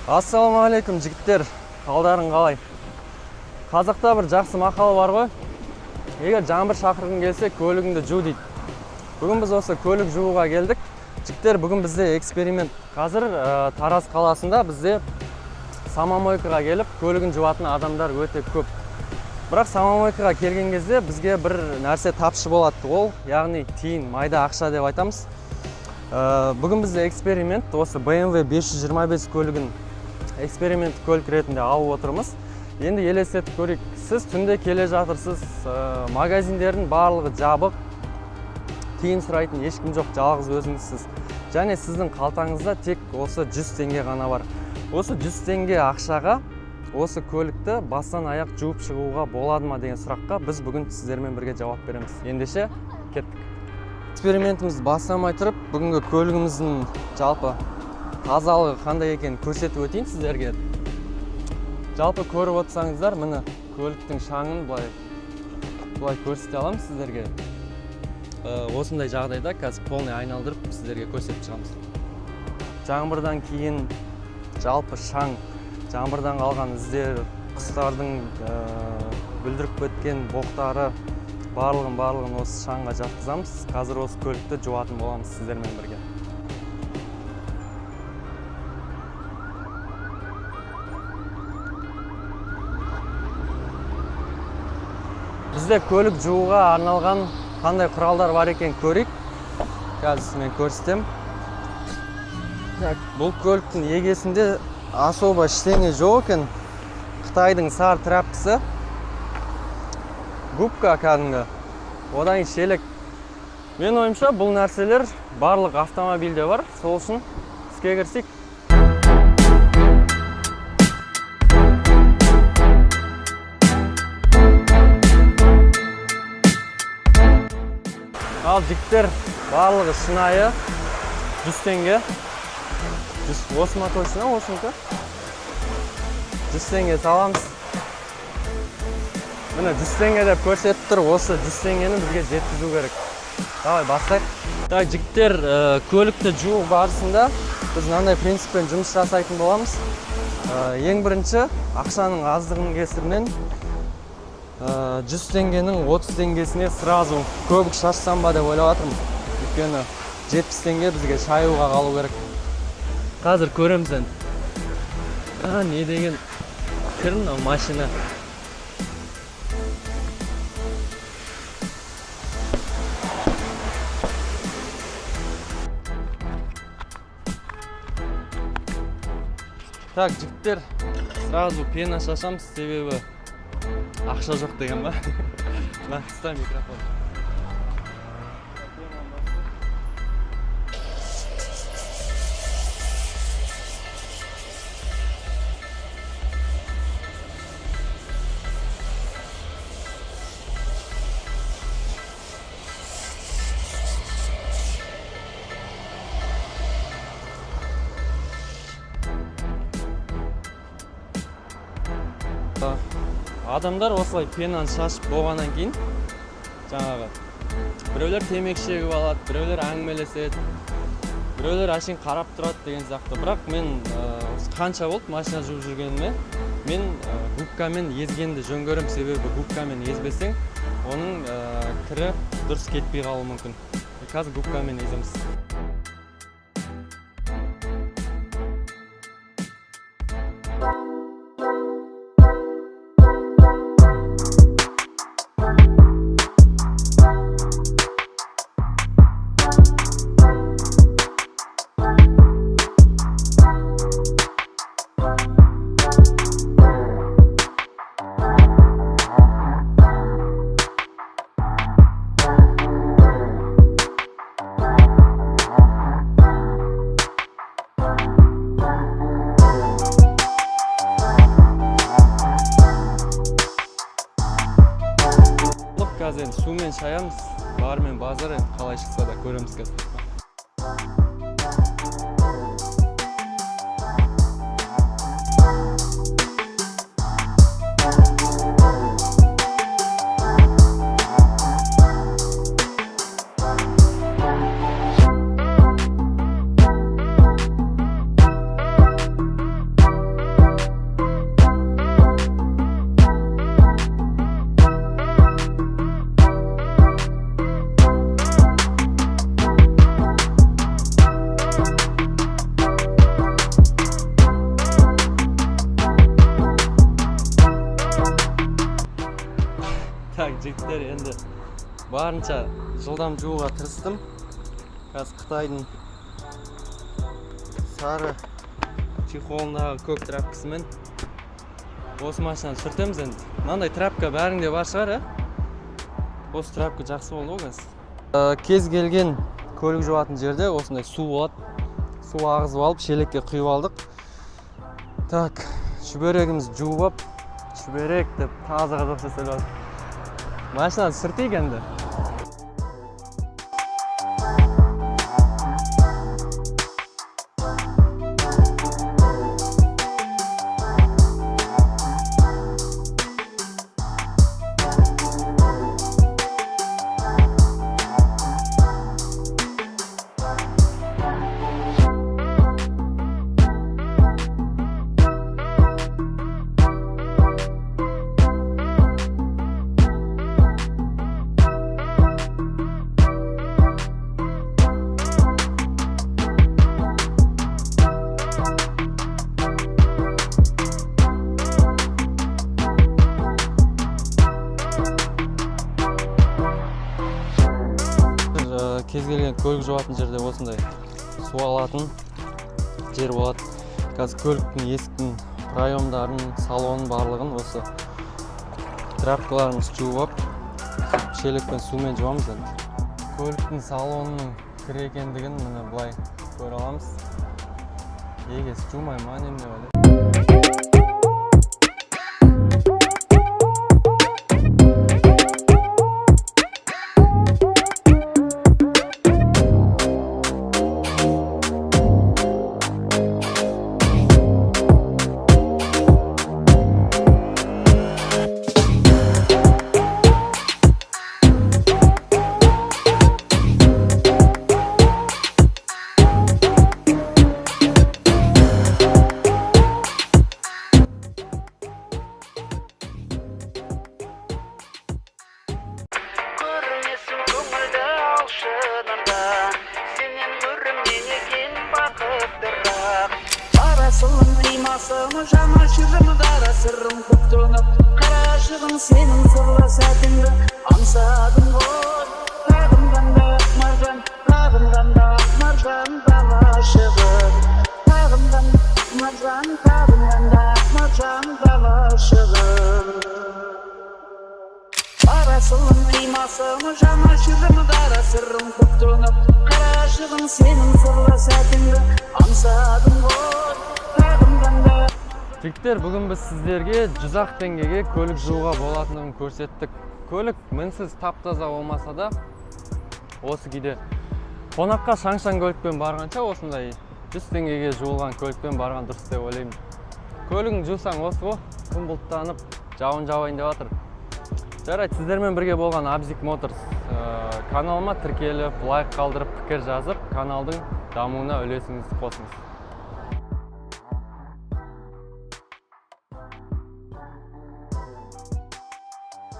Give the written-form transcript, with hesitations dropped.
Ассалаумағалейкум жігіттер, қалдарың қалай? Қазақта бір жақсы мақал бар ғой. Егер жаңбыр шақырғың келсе, көлігіңді жу дейді. Бүгін біз осы көлік жууға келдік. Жігіттер, бүгін бізде эксперимент. Қазір Тараз қаласында бізде самомойкаға келіп, көлігін жуатын адамдар өте көп. Бірақ самомойкаға келген кезде бізге бір нәрсе тапшы болады. Ол, яғни тиын, майда ақша деп айтамыз. Бүгін бізде эксперимент, осы BMW 525 көлігін эксперимент көлік ретінде алып отырмыз. Енді елестетіп көрейік. Сіз түнде келе жатырсыз, магазиндердің барлығы жабық, тиын сұрайтын ешкім жоқ, жалғыз өзіңізсіз. Және сіздің қалтаңызда тек осы 100 теңге ғана бар. Осы 100 теңге ақшаға осы көлікті бастан аяқ жуып шығуға болады ма деген сұраққа біз бүгін сіздермен бірге жауап береміз. Ендеше кеттік. Экспериментімізді бастамай тұрып, бүгінгі көлігіміздің жалпы тазалығы қандай екенін көрсетіп өтейін сіздерге. Жалпы көріп отырсаңыздар, міне көліктің шаңын былай көрсете аламын сіздерге. Осындай жағдайда қазір полный айналдырып сіздерге көрсетіп шығамыз. Жаңбырдан кейін жалпы шаң, жаңбырдан қалған іздер, құстардың бүлдіріп кеткен боқтары, барлығын осы шаңға жатқызамыз. Қазір осы көлікті жуатын боламыз сіздермен бірге. Бізде көлік жууға арналған қандай құралдар бар екен көрейік. Қазір мен көрсетем. Бұл көліктің егесінде особо ештеңе жоқ екен. Қытайдың сар тряпкасы, губка кәдімгі, одан шелек. Мен ойымша бұл нәрселер барлық автомобильде бар. Сол үшін іске кірсек. Ал жігіттер, барлығы шынайы 100 теңге. Осы ма точно, осыныкі? 100 теңге саламыз. Міне 100 теңге деп көрсетіп тұр, осы 100 теңгені бізге жеткізу керек. Давай бастайық. Так, жігіттер, көлікті жуу барысында біз мынандай принциппен жұмыс жасайтын боламыз. Ең бірінші, ақшаның аздығының кесірінен 100 теңгенің 30 теңгесіне сразу көбік шашсам ба деп ойлап жатырмын. Өйткені 70 теңге бізге шаюға қалу керек. Қазір көреміз енді. Не деген кір мынау машина. Так, жігіттер, сразу пена шашамыз, себебі ақша жоқ деген ба? Ұста микрофон. Адамдар осылай пенаны шашып болғаннан кейін жаңағы біреулер темекі шегіп алады, біреулер әңгімелеседі, біреулер әшейін қарап тұрады деген сияқты. Бірақ мен қанша болды машина жуып жүргеніме, мен губкамен езгенді жөн көремін, себебі губкамен езбесең, оның кірі дұрыс кетпей қалуы мүмкін. Қазір губкамен еземіз. Қазір енді сумен шаямыз, бармен базар енді қалай шықса да көреміз қазір. жігіттер, енді барынша жылдам жууға тырыстым. Қазір Қытайдың сары чехолындағы көк трапкасымен осы машинаны сүртеміз енді. Мынандай трапка бәріңде бар шығар, Осы трапка жақсы болды ғой қазір. Кез келген көлік жуатын жерде осындай су болады. Су ағызып алып, шелекке құйып алдық. Так, шүберегіміз жуып алып, шүберек деп таза қазақша сөйлеп. Машинаны сүртейік енді. Кез келген көлік жуатын жерде осындай су алатын жер болады. Қазір көліктің есіктің проемдарын, салонын барлығын осы трапкаларымыз жуып алып, шелекпен сумен жуамыз енді. Көліктің салонының кір екендігін міне былай көре аламыз. Егес жумай ма неме ойлаймын. Жана жүрім дара сырым көп тұнып, қарашығым сенің сырлы сәтіңді аңсадым ғой. Тағымданда маржан, тағымданда маржан далашығым. Тағымданда маржан, тағымданда маржан далашығым. Арасылым қимасым, жана жүрім дара сырым көп тұнып, қарашығым сенің сырлы сәтіңді аңсадым ғой. Жігіттер, бүгін біз сіздерге 100 теңгеге көлік жууға болатынын көрсеттік. Көлік мінсіз тап-таза болмаса да, осы кейде қонаққа шаң-шаң көлікпен барғанша осындай 100 теңгеге жуылған көлікпен барған дұрыс деп ойлаймын. Көлігін жусаң осы ғой, күн бұлттанып, жауын жауайын деп жатыр. Жарайды, сіздермен бірге болған Абзик Моторс каналыма тіркеліп, лайк қалдырып, пікір жазып, каналдың дамуына үлесіңізді қосыңыз.